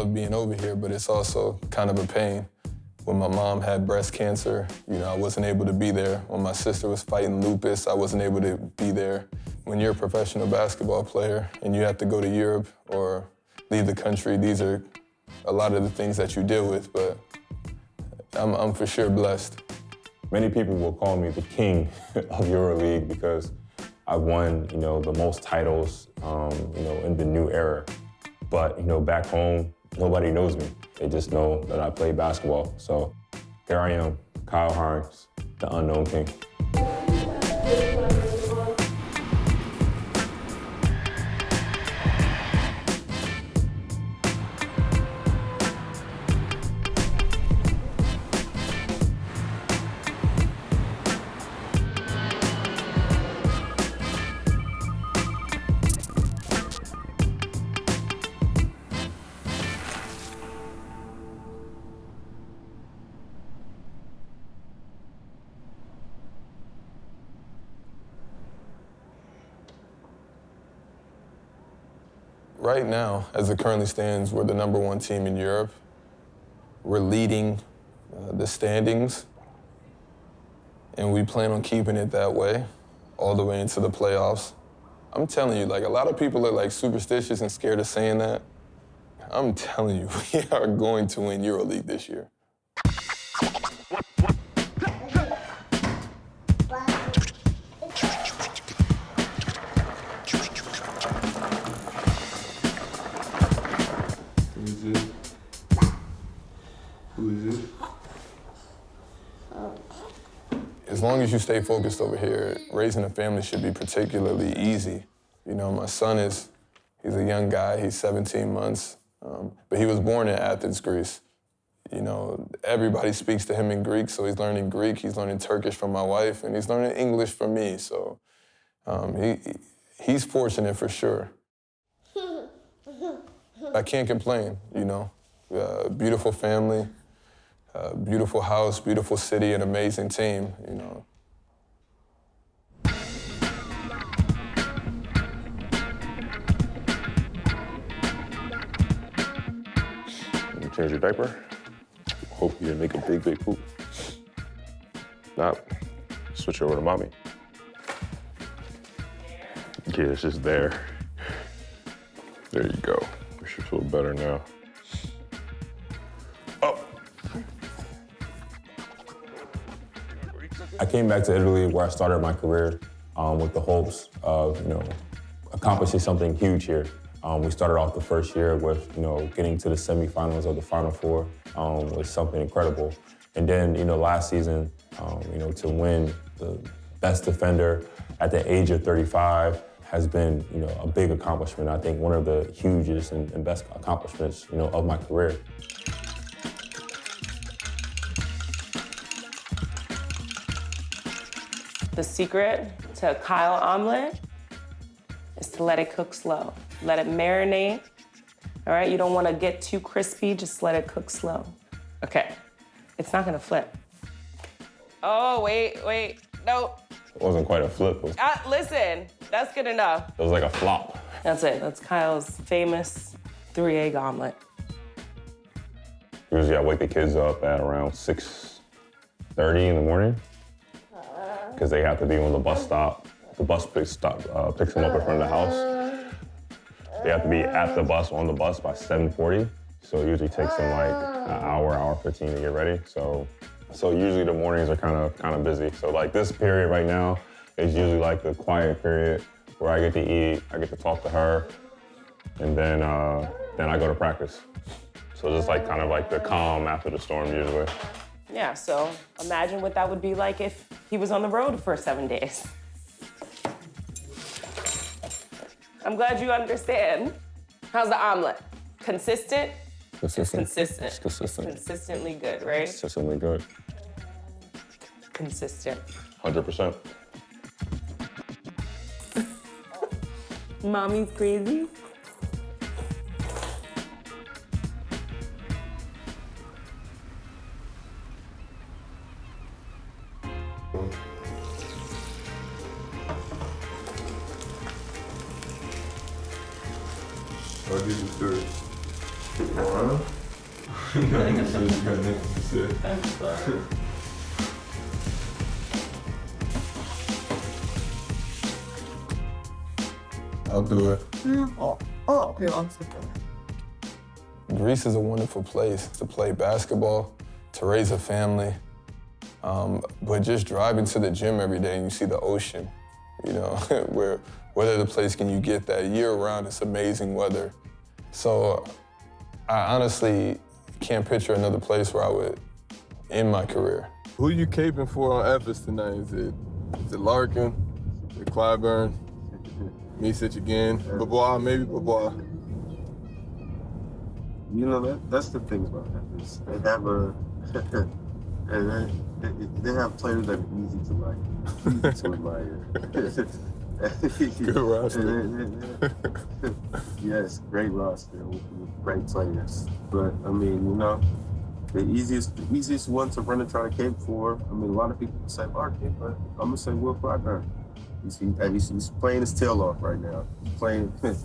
love being over here, but it's also kind of a pain. When my mom had breast cancer, I wasn't able to be there. When my sister was fighting lupus, I wasn't able to be there. When you're a professional basketball player and you have to go to Europe or leave the country, these are a lot of the things that you deal with, but I'm for sure blessed. Many people will call me the king of Euroleague because I won, the most titles, in the new era. But, back home, nobody knows me. They just know that I play basketball. So here I am, Kyle Harns, the unknown king. Right now, as it currently stands, we're the #1 team in Europe. We're leading the standings, and we plan on keeping it that way all the way into the playoffs. I'm telling you, a lot of people are superstitious and scared of saying that. I'm telling you, we are going to win Euroleague this year. As long as you stay focused over here, raising a family should be particularly easy. My son he's a young guy, he's 17 months, but he was born in Athens, Greece. Everybody speaks to him in Greek, so he's learning Greek, he's learning Turkish from my wife, and he's learning English from me, so he's fortunate for sure. I can't complain, beautiful family, beautiful house, beautiful city, an amazing team, Change your diaper. Hope you didn't make a big, big poop. Not, switch over to mommy. Yeah, it's just there. There you go. You should feel better now. Oh. I came back to Italy where I started my career with the hopes of, accomplishing something huge here. We started off the first year with, getting to the semifinals of the Final Four was something incredible. And then, last season, to win the best defender at the age of 35 has been, a big accomplishment. I think one of the hugest and best accomplishments, of my career. The secret to Kyle omelet is to let it cook slow. Let it marinate, all right? You don't want to get too crispy, just let it cook slow. Okay, it's not gonna flip. Oh, wait, no. It wasn't quite a flip. Listen, that's good enough. It was like a flop. That's it, that's Kyle's famous 3-egg omelet. Usually I wake the kids up at around 6:30 in the morning because they have to be on the bus stop. The bus picks them up in front of the house. They have to be at the bus, on the bus by 7:40. So it usually takes them an hour 15 to get ready. So usually the mornings are kind of busy. So this period right now is usually the quiet period where I get to eat, I get to talk to her, and then I go to practice. So just the calm after the storm usually. Yeah, so imagine what that would be like if he was on the road for 7 days. I'm glad you understand. How's the omelet? Consistent? Consistent. Consistent. Consistent. Consistently good, right? Consistently good. Consistent. 100%. Mommy's crazy. I'll give you 3. I'll do it. Okay, awesome. Greece is a wonderful place to play basketball, to raise a family. But just driving to the gym every day and you see the ocean, you know, where what other place can you get that year-round? It's amazing weather. So I honestly can't picture another place where I would end my career. Who you caping for on Ephes tonight? Is it Larkin? Is it Clyburn? Misic again? Babois, maybe Babois. You know, that's the thing about Ephes. They have they have players that are easy to like, easy to admire. Good roster. Yes, great roster with great players. But I mean, you know, the easiest one to run and try to cape for. I mean, a lot of people say Larkin, but I'm gonna say Will Clyburn. He's playing his tail off right now. He's playing, and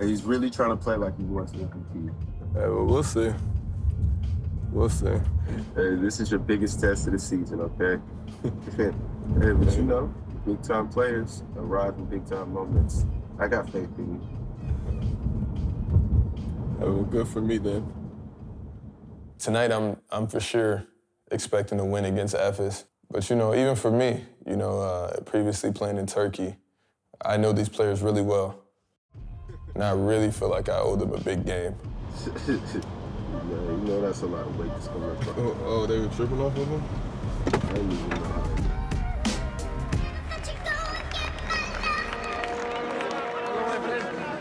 he's really trying to play like he wants to compete. Well, we'll see. We'll see. Hey, this is your biggest test of the season, okay? Hey, but you know, big-time players arrive in big-time moments. I got faith in you. Well, good for me then. Tonight, I'm for sure expecting to win against Ephes. But, you know, even for me, you know, previously playing in Turkey, I know these players really well. And I really feel like I owe them a big game. Yeah, you know that's a lot of weight just coming up. Oh, they were tripping off of him? I didn't even know how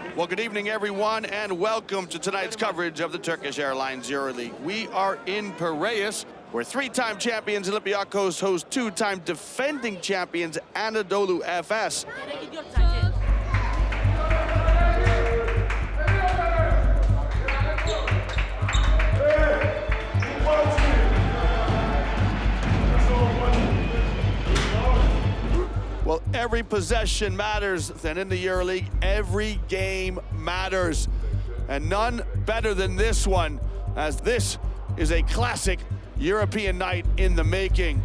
they... Well, good evening, everyone, and welcome to tonight's coverage of the Turkish Airlines Euroleague. We are in Piraeus, where three-time champions Olympiacos host two-time defending champions Anadolu Efes. Well, every possession matters, and in the EuroLeague, every game matters. And none better than this one, as this is a classic European night in the making.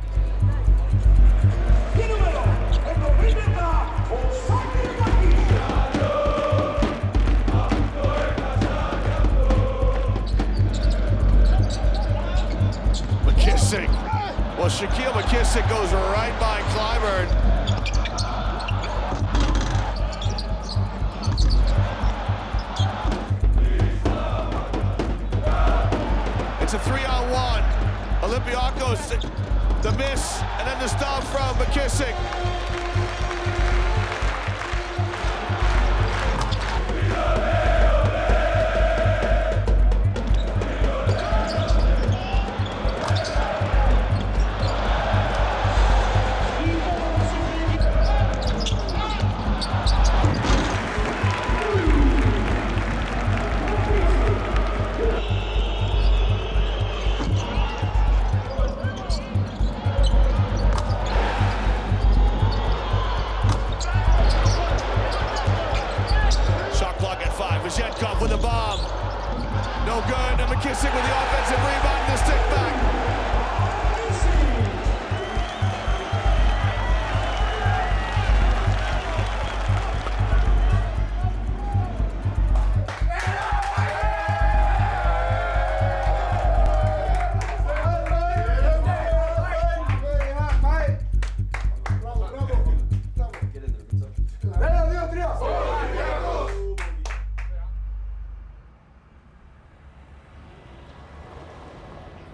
McKissick. Well, Shaquille McKissick goes right by Clyburn. It's a 3-on-1. Olympiacos, the miss, and then the stop from McKissick. With a bomb. No good, and McKissick with the offensive rebound and the stick back.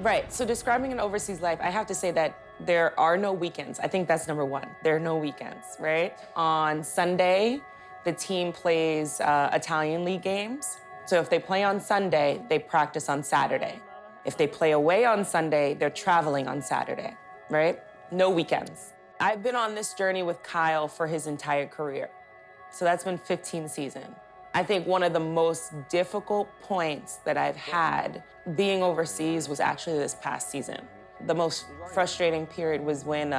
Right, so describing an overseas life, I have to say that there are no weekends. I think that's number one. There are no weekends, right? On Sunday, the team plays Italian league games. So if they play on Sunday, they practice on Saturday. If they play away on Sunday, they're traveling on Saturday, right? No weekends. I've been on this journey with Kyle for his entire career. So that's been 15 seasons. I think one of the most difficult points that I've had being overseas was actually this past season. The most frustrating period was when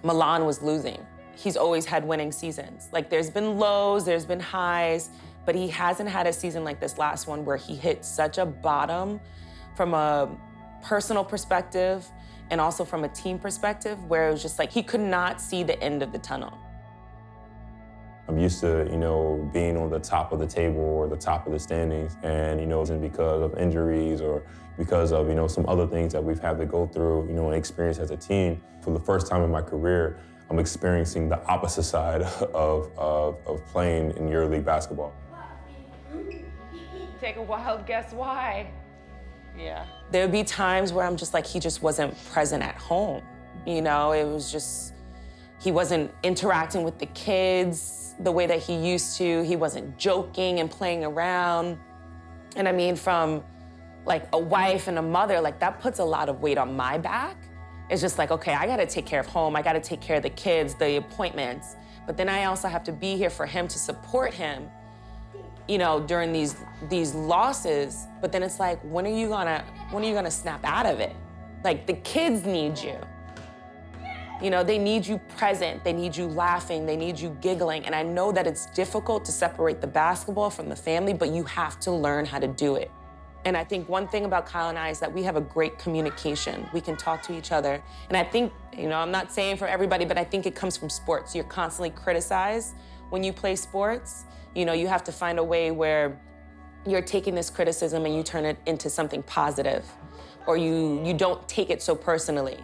Milan was losing. He's always had winning seasons. Like, there's been lows, there's been highs, but he hasn't had a season like this last one where he hit such a bottom from a personal perspective and also from a team perspective, where it was just like he could not see the end of the tunnel. I'm used to, being on the top of the table or the top of the standings, and, it wasn't because of injuries or because of, some other things that we've had to go through, and experience as a team. For the first time in my career, I'm experiencing the opposite side of playing in Euroleague basketball. Take a wild guess why. Yeah. There would be times where I'm just like, he just wasn't present at home. It was just, he wasn't interacting with the kids the way that he used to. He wasn't joking and playing around. And I mean, from like a wife and a mother, like that puts a lot of weight on my back. It's just like, okay, I gotta take care of home. I gotta take care of the kids, the appointments. But then I also have to be here for him to support him, during these losses. But then it's like, when are you gonna snap out of it? Like, the kids need you. They need you present, they need you laughing, they need you giggling. And I know that it's difficult to separate the basketball from the family, but you have to learn how to do it. And I think one thing about Kyle and I is that we have a great communication. We can talk to each other. And I think, I'm not saying for everybody, but I think it comes from sports. You're constantly criticized when you play sports. You have to find a way where you're taking this criticism and you turn it into something positive, or you don't take it so personally.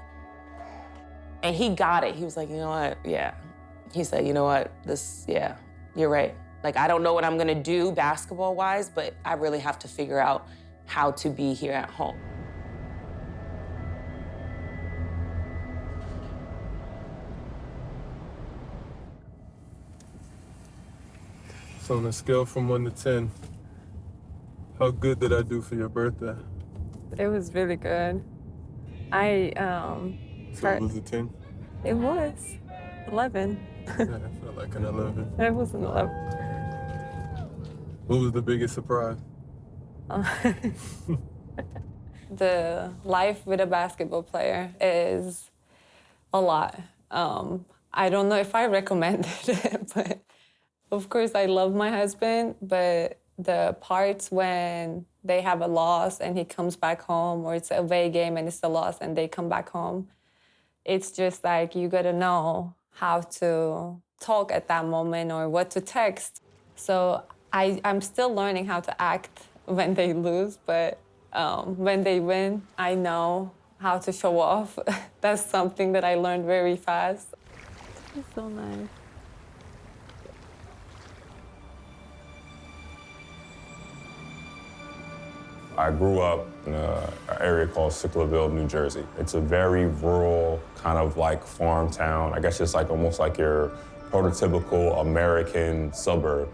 And he got it. He was like, you know what? Yeah. He said, you know what? Yeah, you're right. Like, I don't know what I'm gonna do basketball-wise, but I really have to figure out how to be here at home. So on a scale from 1 to 10, how good did I do for your birthday? It was really good. So it was a 10? It was 11. Yeah, I felt like an 11. It was an 11. What was the biggest surprise? The life with a basketball player is a lot. I don't know if I recommend it, but of course I love my husband, but the parts when they have a loss and he comes back home, or it's a away game and it's a loss and they come back home, it's just like you gotta know how to talk at that moment or what to text. So I'm still learning how to act when they lose, but when they win, I know how to show off. That's something that I learned very fast. It's so nice. I grew up in an area called Sicklerville, New Jersey. It's a very rural, kind of like farm town. I guess it's like almost like your prototypical American suburb.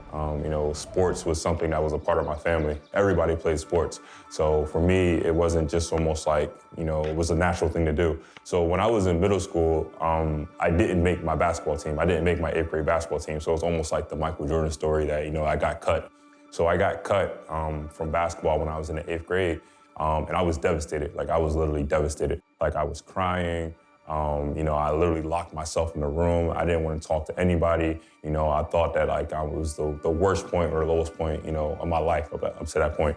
Sports was something that was a part of my family. Everybody played sports. So for me, it wasn't just almost like, it was a natural thing to do. So when I was in middle school, I didn't make my basketball team. I didn't make my 8th grade basketball team. So it's almost like the Michael Jordan story that, I got cut. So I got cut from basketball when I was in the 8th grade, and I was devastated. Like, I was literally devastated. Like, I was crying. I literally locked myself in the room. I didn't want to talk to anybody. I thought that like I was the worst point or lowest point, of my life up to that point.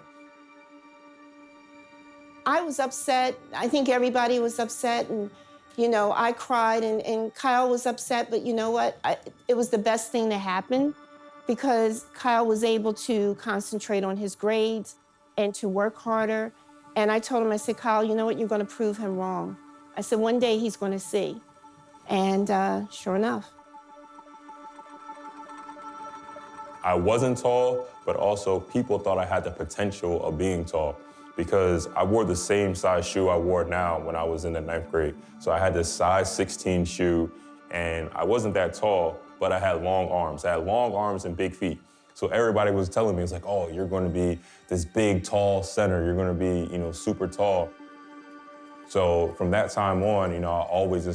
I was upset. I think everybody was upset, and I cried, and Kyle was upset. But you know what? It was the best thing that happened, because Kyle was able to concentrate on his grades and to work harder. And I told him, I said, Kyle, you know what? You're going to prove him wrong. I said, one day he's going to see. And sure enough. I wasn't tall, but also people thought I had the potential of being tall, because I wore the same size shoe I wore now when I was in the 9th grade. So I had this size 16 shoe, and I wasn't that tall, but I had long arms. I had long arms and big feet. So everybody was telling me, it's like, oh, you're going to be this big, tall center. You're going to be, super tall. So from that time on, I always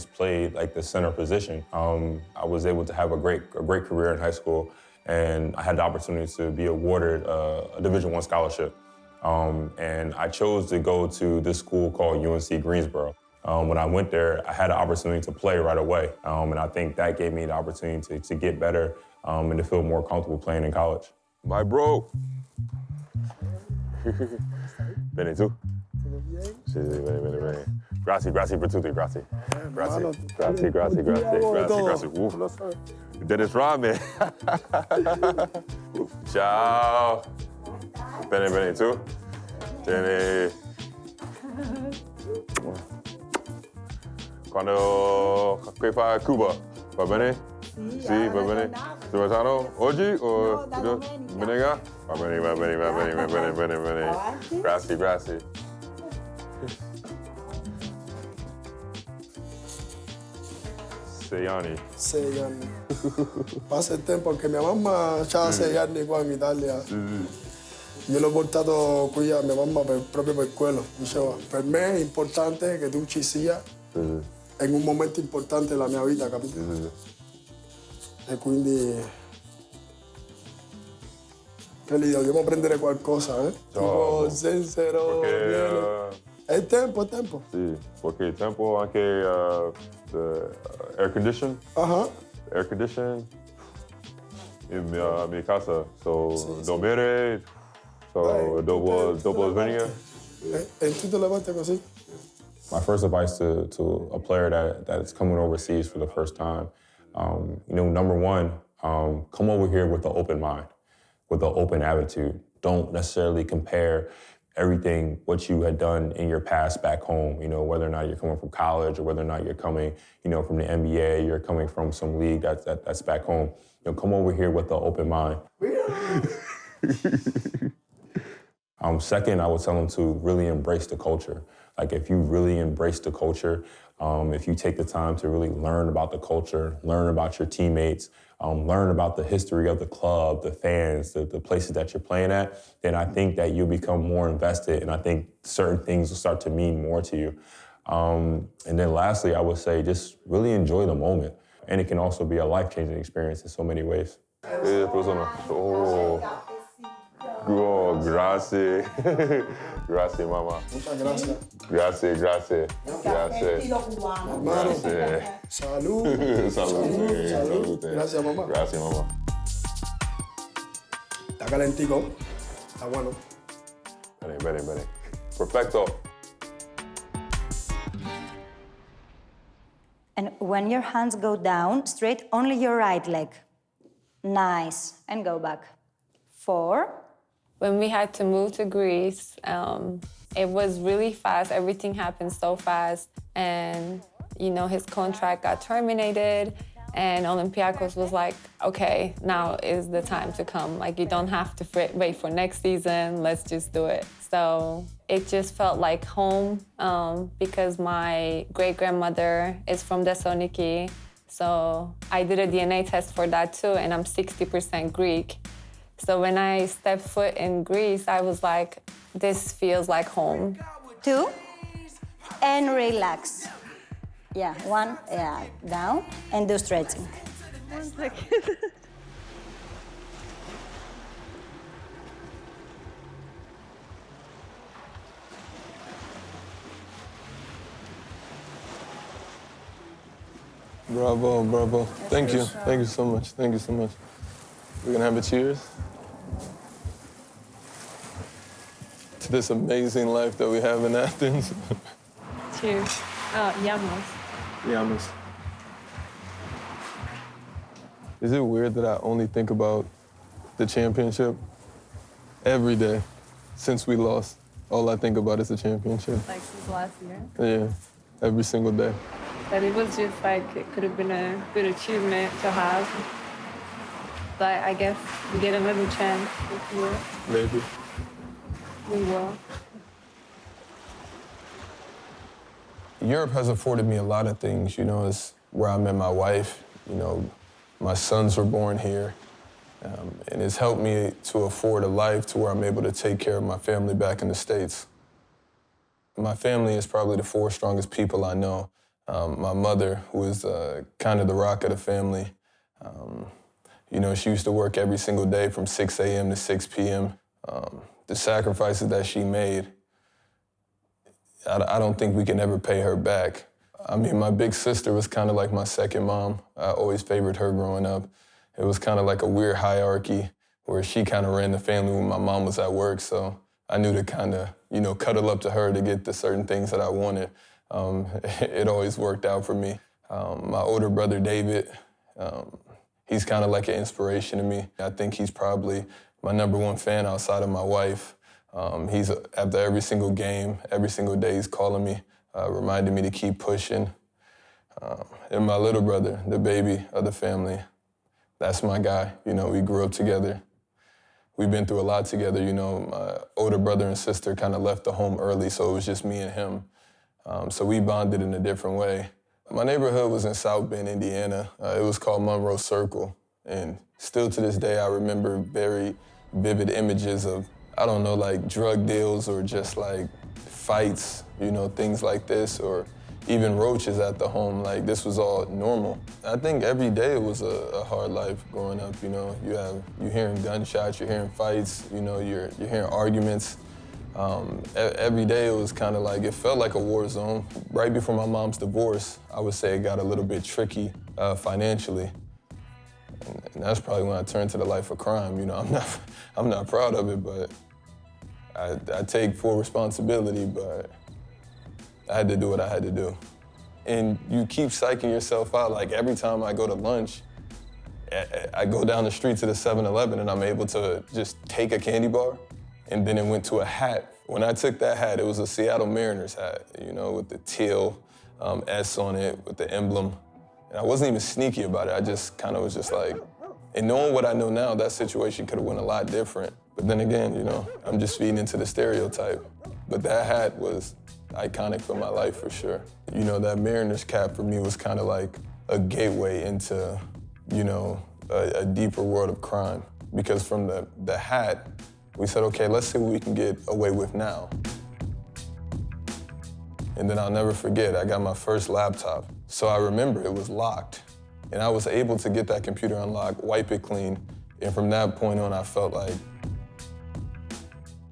played like the center position. I was able to have a great career in high school, and I had the opportunity to be awarded a Division I scholarship. And I chose to go to this school called UNC Greensboro. When I went there, I had the opportunity to play right away. And I think that gave me the opportunity to get better and to feel more comfortable playing in college. My bro. Bene, tu? Sì, bene. Grazie per tutti, grazie. Grazie. Dennis Rodman. Ciao. Bene, tu? Bene. Quando qui fa Cuba, va bene? Sì, va bene. Giocano oggi o domenica? Va bene. Grazie. 6 anni. 6 anni. Passa il tempo anche mia mamma ha 6 anni qua in Italia. Io l'ho portato qui a mia mamma proprio per quello. Diceva, per me è importante che tu ci sia in un momento importante della mia vita, capito? E quindi che lì dobbiamo prendere qualcosa, tipo zenzero, miele. È tempo. Sì, perché il tempo anche air condition. Air condition in mia casa. So, dormire, dopo venire. E tutte le volte così. My first advice to a player that's coming overseas for the first time, number one, come over here with an open mind, with an open attitude. Don't necessarily compare everything, what you had done in your past back home, whether or not you're coming from college or whether or not you're coming, from the NBA, you're coming from some league that's back home. Come over here with an open mind. Second, I would tell them to really embrace the culture. Like if you really embrace the culture, if you take the time to really learn about the culture, learn about your teammates, learn about the history of the club, the fans, the places that you're playing at, then I think that you'll become more invested, and I think certain things will start to mean more to you. And then lastly, I would say just really enjoy the moment. And it can also be a life-changing experience in so many ways. Oh, grazie. Grazie, mamma. Muchas gracias. Grazie. Grazie. Salud. Gracias, mamá. Grazie, mamma. Está calentico. Está bueno. Bene. Perfecto. And when your hands go down, straight only your right leg. Nice. And go back. 4. When we had to move to Greece, it was really fast. Everything happened so fast. And, his contract got terminated. And Olympiacos was like, okay, now is the time to come. Like, you don't have to wait for next season. Let's just do it. So it just felt like home because my great-grandmother is from Thessaloniki. So I did a DNA test for that too, and I'm 60% Greek. So when I stepped foot in Greece, I was like, this feels like home. 2, and relax. Yeah, 1, down, and do stretching. 1 second. Bravo. Thank you so much. We're gonna have a cheers to this amazing life that we have in Athens. Cheers. Yamos. Is it weird that I only think about the championship every day since we lost? All I think about is the championship. Like since last year? Yeah, every single day. But it was just like, it could have been a good achievement to have. But I guess we get another chance this year. Maybe. We will. Europe has afforded me a lot of things. It's where I met my wife. My sons were born here. And it's helped me to afford a life to where I'm able to take care of my family back in the States. My family is probably the 4 strongest people I know. My mother, who is kind of the rock of the family, she used to work every single day from 6 a.m. to 6 p.m. The sacrifices that she made, I don't think we can ever pay her back. I mean, my big sister was kind of like my second mom. I always favored her growing up. It was kind of like a weird hierarchy where she kind of ran the family when my mom was at work. So I knew to kind of, cuddle up to her to get the certain things that I wanted. It always worked out for me. My older brother, David, he's kind of like an inspiration to me. I think he's probably my #1 fan outside of my wife. He's after every single game, every single day he's calling me, reminding me to keep pushing. And my little brother, the baby of the family, that's my guy. We grew up together. We've been through a lot together. My older brother and sister kind of left the home early, so it was just me and him. So we bonded in a different way. My neighborhood was in South Bend, Indiana. It was called Monroe Circle. And still to this day, I remember very vivid images of, like drug deals or just like fights, things like this, or even roaches at the home. Like this was all normal. I think every day it was a hard life growing up. You're hearing gunshots, you're hearing fights, you're hearing arguments. Every day it was kind of like, it felt like a war zone. Right before my mom's divorce, I would say it got a little bit tricky financially. And that's probably when I turned to the life of crime. I'm not proud of it, but I take full responsibility, but I had to do what I had to do. And you keep psyching yourself out. Like every time I go to lunch, I go down the street to the 7-Eleven and I'm able to just take a candy bar. And then it went to a hat. When I took that hat, it was a Seattle Mariners hat, with the teal S on it, with the emblem. And I wasn't even sneaky about it. I just kind of was just like, and knowing what I know now, that situation could have went a lot different. But then again, I'm just feeding into the stereotype. But that hat was iconic for my life for sure. That Mariners cap for me was kind of like a gateway into, a deeper world of crime. Because from the hat, we said, okay, let's see what we can get away with now. And then I'll never forget, I got my first laptop. So I remember it was locked. And I was able to get that computer unlocked, wipe it clean. And from that point on, I felt like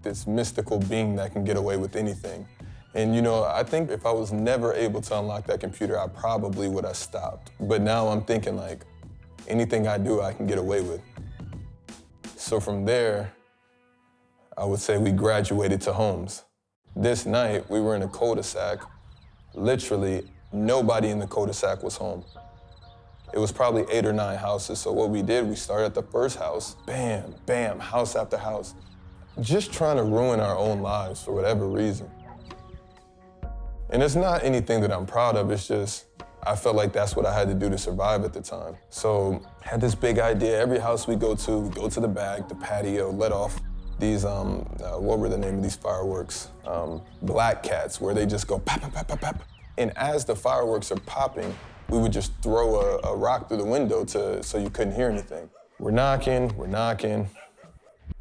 this mystical being that can get away with anything. And I think if I was never able to unlock that computer, I probably would have stopped. But now I'm thinking like, anything I do, I can get away with. So from there, I would say we graduated to homes. This night, we were in a cul-de-sac. Literally, nobody in the cul-de-sac was home. It was probably 8 or 9 houses. So what we did, we started at the first house, bam, bam, house after house, just trying to ruin our own lives for whatever reason. And it's not anything that I'm proud of, it's just, I felt like that's what I had to do to survive at the time. So I had this big idea. Every house we go to the back, the patio, let off these, what were the name of these fireworks? Black cats, where they just go pop, pop, pop, pop, pop. And as the fireworks are popping, we would just throw a rock through the window so you couldn't hear anything. We're knocking.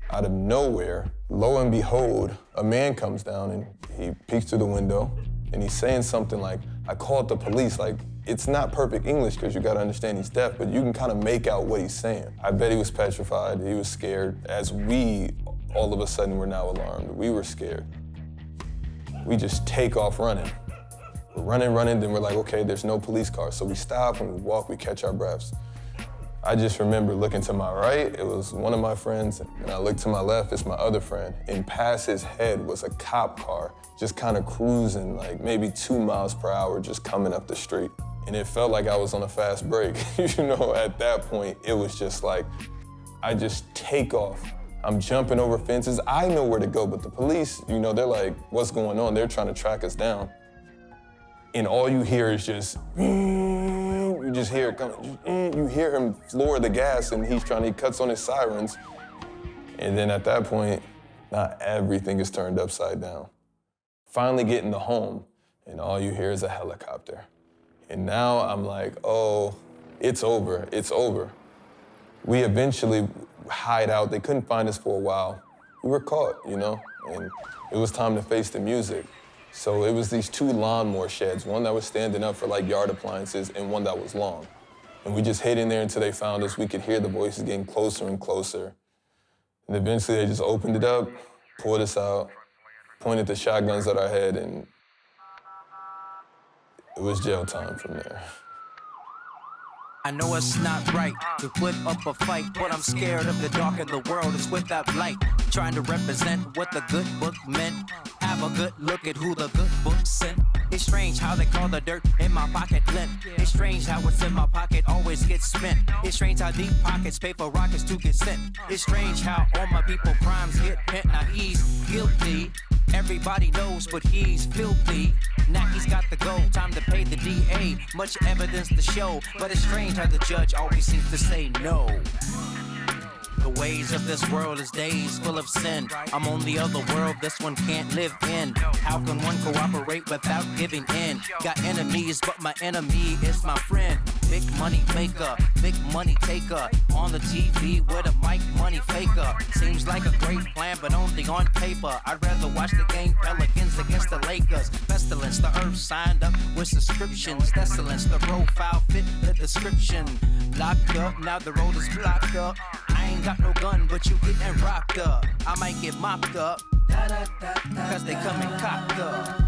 Out of nowhere, lo and behold, a man comes down and he peeks through the window and he's saying something like, I called the police. Like, it's not perfect English because you gotta understand he's deaf, but you can kind of make out what he's saying. I bet he was petrified, he was scared. As we, all of a sudden, were now alarmed. We were scared. We just take off running. We're running, then we're like, okay, there's no police car. So we stop and we walk, we catch our breaths. I just remember looking to my right, it was one of my friends, and I looked to my left, it's my other friend. And past his head was a cop car, just kind of cruising like maybe 2 miles per hour, just coming up the street. And it felt like I was on a fast break. At that point, it was just like, I just take off. I'm jumping over fences. I know where to go, but the police, they're like, what's going on? They're trying to track us down. And all you hear is just, you just hear it coming. You hear him floor the gas and he cuts on his sirens. And then at that point, not everything is turned upside down. Finally getting to home, and all you hear is a helicopter. And now I'm like, oh, it's over. We eventually hide out. They couldn't find us for a while. We were caught, and it was time to face the music. So it was these 2 lawnmower sheds, one that was standing up for like yard appliances and one that was long. And we just hid in there until they found us. We could hear the voices getting closer and closer. And eventually they just opened it up, pulled us out, pointed the shotguns at our head, and it was jail time from there. I know it's not right to put up a fight, but I'm scared of the dark and the world is without light. Trying to represent what the good book meant. Have a good look at who the good book sent. It's strange how they call the dirt in my pocket limp. It's strange how what's in my pocket always gets spent. It's strange how deep pockets pay for rockets to get sent. It's strange how all my people crimes get pent. Now he's guilty. Everybody knows, but he's filthy. Now he's got the go, time to pay the DA. Much evidence to show, but it's strange how the judge always seems to say no. The ways of this world is days full of sin. I'm on the other world, this one can't live in. How can one cooperate without giving in? Got enemies, but my enemy is my friend. Big money maker, big money taker. On the TV with a mic money faker. Seems like a great plan, but only on paper. I'd rather watch the game Pelicans against the Lakers. Pestilence, the earth signed up with subscriptions. Desolence, the profile fit the description. Locked up, now the road is blocked up. I ain't got no gun, but you getting rocked up. I might get mopped up, cause they coming cocked up.